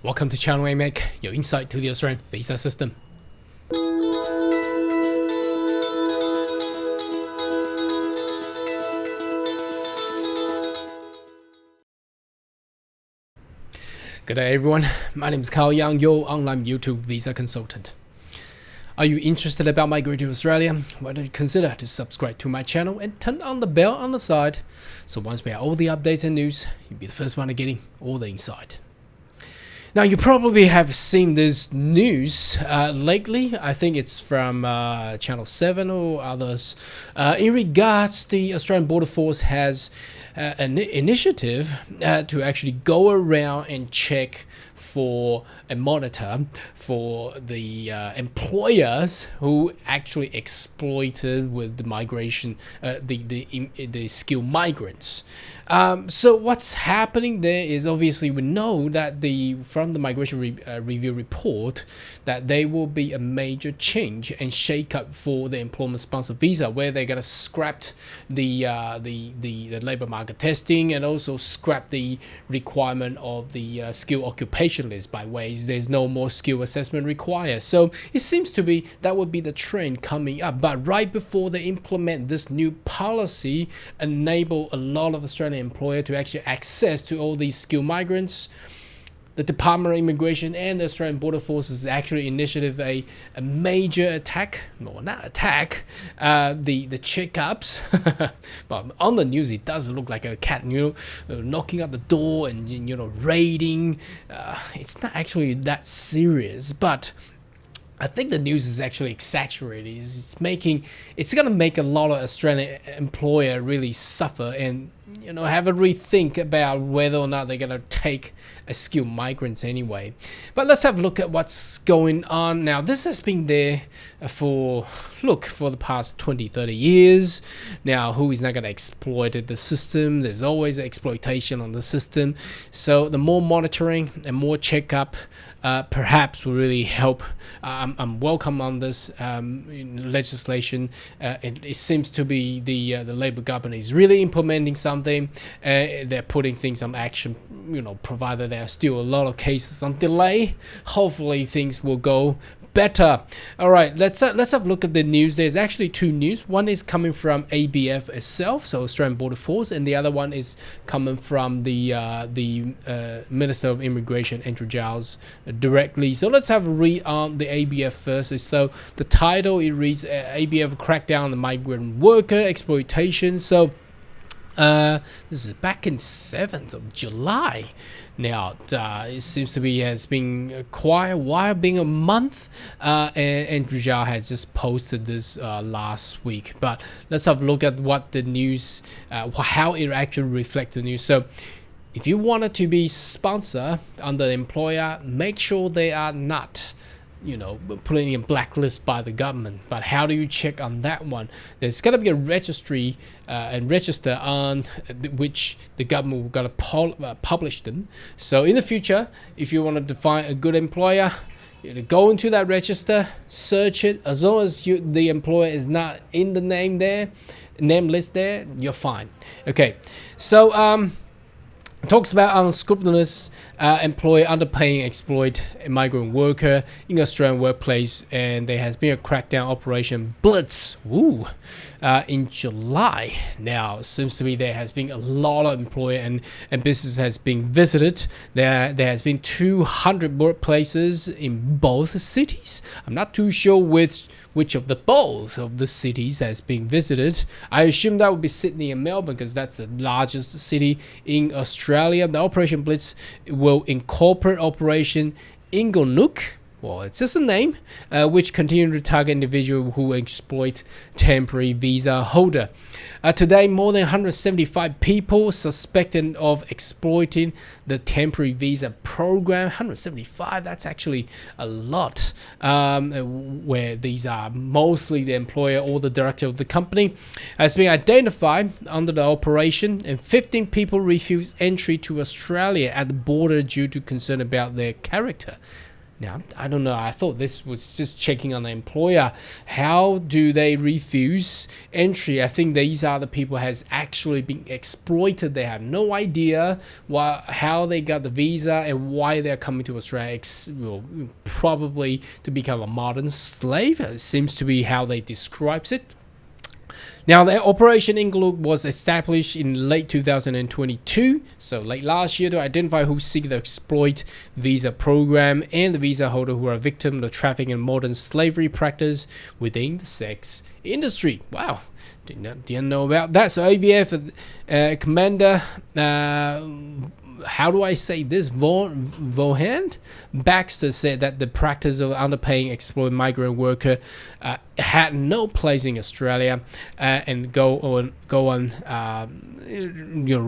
Welcome to Channel AMEC, your insight to the Australian visa system. Good day everyone, my name is Carl Young, your online YouTube visa consultant. Are you interested about migrating to Australia? Why don't you consider to subscribe to my channel and turn on the bell on the side, so once we have all the updates and news, you'll be the first one to getting all the insight. Now you probably have seen this news lately. I think it's from Channel 7 or others. In regards, the Australian Border Force has an initiative to actually go around and check for and monitor for the employers who actually exploited with the migration, the skilled migrants. So what's happening there is, obviously we know that from the migration review report that there will be a major change and shake up for the employment sponsor visa, where they're gonna scrap the labor market testing and also scrap the requirement of the skill occupation list, by ways there's no more skill assessment required. So it seems to be that would be the trend coming up, but right before they implement this new policy, enable a lot of Australian employers to actually access to all these skilled migrants, the Department of Immigration and the Australian Border Force is actually initiative a major attack, no, not attack, the checkups. But on the news it does look like a cat, knocking at the door and raiding. It's not actually that serious, but I think the news is actually exaggerated. It's gonna make a lot of Australian employer really suffer and have a rethink about whether or not they're gonna take a skilled migrants anyway. But let's have a look at what's going on now. This has been there for the past 20-30 years now. Who is not gonna exploit the system? There's always exploitation on the system. So the more monitoring and more checkup perhaps will really help. I'm welcome on this legislation. It seems to be the Labor government is really implementing something. They're putting things on action, provided there are still a lot of cases on delay. Hopefully things will go better. All right, let's have a look at the news. There's actually two news. One is coming from ABF itself, so Australian Border Force, and the other one is coming from the Minister of Immigration, Andrew Giles, directly. So let's have a read on the ABF first. So the title, it reads ABF crackdown on the migrant worker exploitation. So this is back in 7th of July. Now it seems to be has been quite a while, being a month, and Andrew Giles has just posted this last week. But let's have a look at what the news, how it actually reflects the news. So if you wanted to be sponsor under the employer, make sure they are not putting in blacklist by the government. But how do you check on that one? There's got to be a registry and register on which the government will gonna publish them. So in the future, if you want to find a good employer, go into that register, search it. As long as the employer is not in the name list there, you're fine. Okay, so talks about unscrupulous employer underpaying exploit a migrant worker in Australian workplace, and there has been a crackdown operation Blitz in July. Now it seems to be there has been a lot of employer and business has been visited. There has been 200 workplaces in both cities. I'm not too sure which of both of the cities has been visited. I assume that would be Sydney and Melbourne, because that's the largest city in Australia. The Operation Blitz will incorporate Operation Inglenook. Well, it's just a name, which continue to target individuals who exploit temporary visa holder. Today, more than 175 people suspected of exploiting the temporary visa program. 175, that's actually a lot, where these are mostly the employer or the director of the company, has been identified under the operation, and 15 people refused entry to Australia at the border due to concern about their character. Now, I don't know. I thought this was just checking on the employer. How do they refuse entry? I think these are the people has actually been exploited. They have no idea how they got the visa and why they're coming to Australia. Probably to become a modern slave. It seems to be how they describes it. Now, the Operation Include was established in late 2022, so late last year, to identify who seek the exploit visa program and the visa holder who are victims of trafficking and modern slavery practice within the sex industry. Wow, didn't know about that. So ABF Commander, how do I say this? Vohand Baxter said that the practice of underpaying exploited migrant worker had no place in Australia, and go on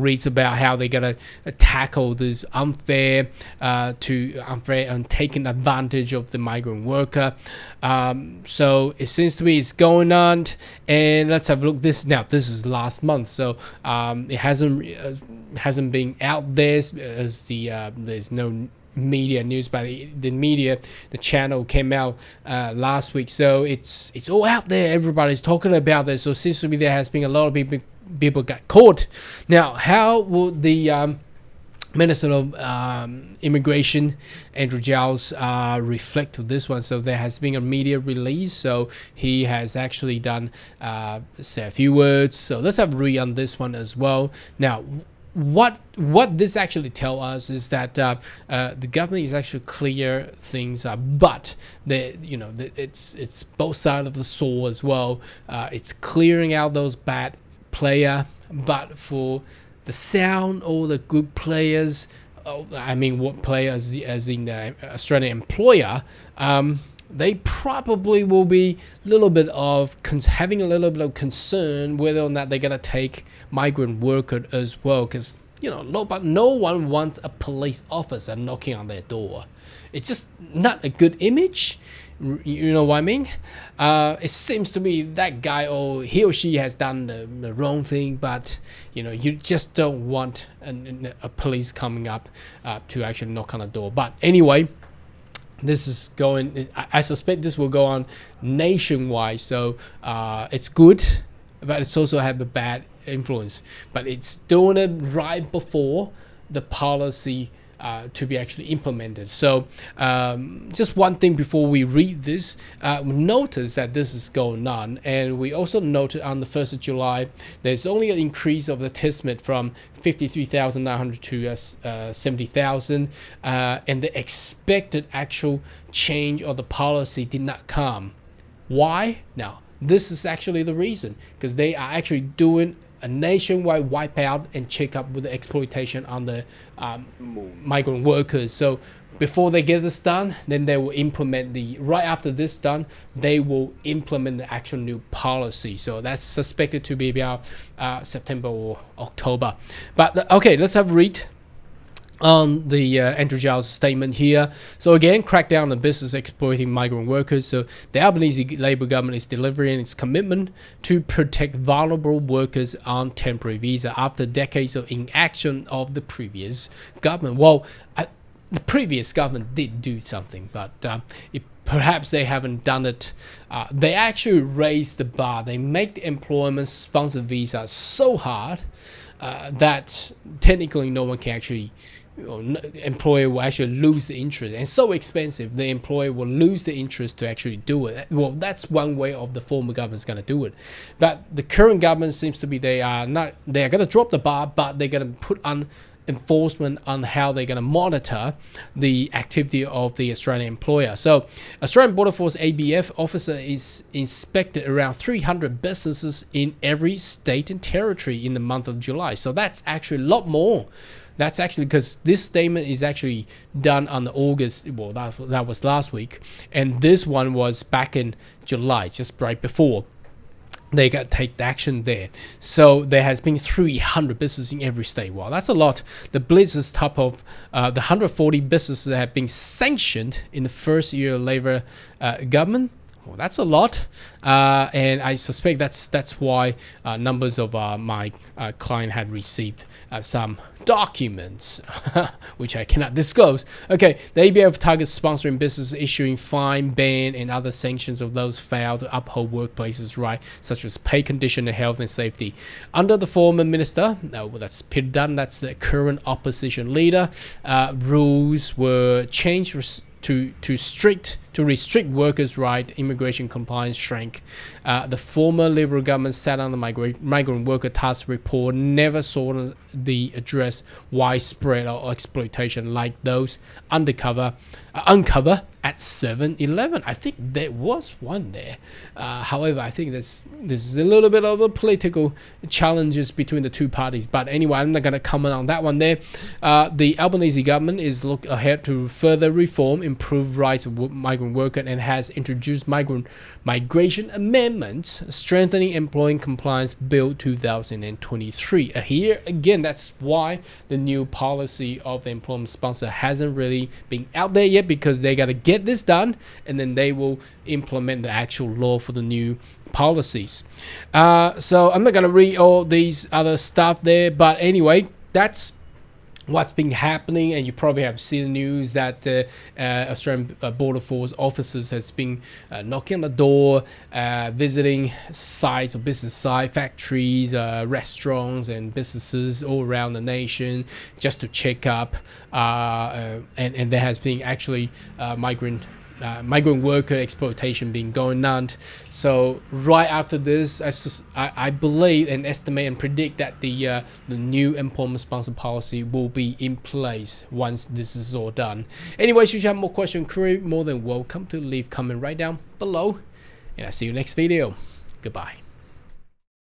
reads about how they're gonna tackle this unfair and taking advantage of the migrant worker. So it seems to be it's going on, and let's have a look. This is last month, so it hasn't been out there as there's no media news, but the channel came out last week, so it's all out there. Everybody's talking about this. So it seems to me there has been a lot of people got caught. Now, how would the Minister of Immigration, Andrew Giles, reflect to this one? So there has been a media release, so he has actually done say a few words. So let's have a read on this one as well. Now, what this actually tell us is that the government is actually clear things up, but it's both sides of the sword as well. It's clearing out those bad player, but for the sound or the good players, I mean what players as in the Australian employer, they probably will be having a little bit of concern whether or not they're gonna take migrant workers as well, because but no one wants a police officer knocking on their door. It's just not a good image. You know what I mean? It seems to be that guy or he or she has done the wrong thing, but you just don't want a police coming up to actually knock on the door. But anyway, this is going. I suspect this will go on nationwide, so it's good, but it's also have a bad influence. But it's doing it right before the policy to be actually implemented. So just one thing before we read this, we notice that this is going on, and we also noted on the 1st of July there's only an increase of the TISMIT from 53,900 to 70,000, and the expected actual change of the policy did not come. Why? Now, this is actually the reason, because they are actually doing a nationwide wipeout and check up with the exploitation on the migrant workers. So before they get this done, then they will implement right after this done, they will implement the actual new policy. So that's suspected to be about September or October. But okay, let's have a read on the Andrew Giles statement here. So again, crackdown on the business exploiting migrant workers. So the Albanese Labor government is delivering its commitment to protect vulnerable workers on temporary visa after decades of inaction of the previous government. Well, the previous government did do something, but perhaps they haven't done it. They actually raised the bar. They make the employment sponsored visa so hard that technically no one can actually, employer will actually lose the interest, and so expensive the employer will lose the interest to actually do it. Well, that's one way of the former government's going to do it, but the current government seems to be they are going to drop the bar, but they're going to put on enforcement on how they're going to monitor the activity of the Australian employer. So Australian Border Force ABF officer is inspected around 300 businesses in every state and territory in the month of July. So that's actually a lot more. That's actually because this statement is actually done on August. Well, that was last week, and this one was back in July, just right before they got take action there. So there has been 300 businesses in every state. Wow, that's a lot. The blitz is top of the 140 businesses that have been sanctioned in the first year of Labor government. Well, that's a lot, and I suspect that's why numbers of my client had received some documents which I cannot disclose. Okay, the ABF targets sponsoring businesses issuing fine, ban, and other sanctions of those failed to uphold workplaces' rights, such as pay condition and health and safety. Under the former minister, that's Peter Dunn, that's the current opposition leader, rules were changed to restrict workers' right, immigration compliance shrank. The former Liberal government sat on the migrant worker task report, never saw the address widespread or exploitation like those uncover at 7-Eleven. I think there was one there. However, I think this is a little bit of a political challenges between the two parties. But anyway, I'm not going to comment on that one there. The Albanese government is look ahead to further reform, improve rights of migrant workers, and has introduced migration amendments, strengthening employment compliance bill 2023. Here again, that's why the new policy of the employment sponsor hasn't really been out there yet, because they got to get this done and then they will implement the actual law for the new policies. So I'm not going to read all these other stuff there, but anyway, that's what's been happening. And you probably have seen the news that Australian Border Force officers has been knocking on the door, visiting sites or business site, factories, restaurants and businesses all around the nation just to check up, and there has been actually migrant worker exploitation being going on. So right after this, I believe and estimate and predict that the new employment sponsor policy will be in place once this is all done. Anyway, should you have more questions, query, more than welcome to leave comment right down below, and I'll see you next video. Goodbye.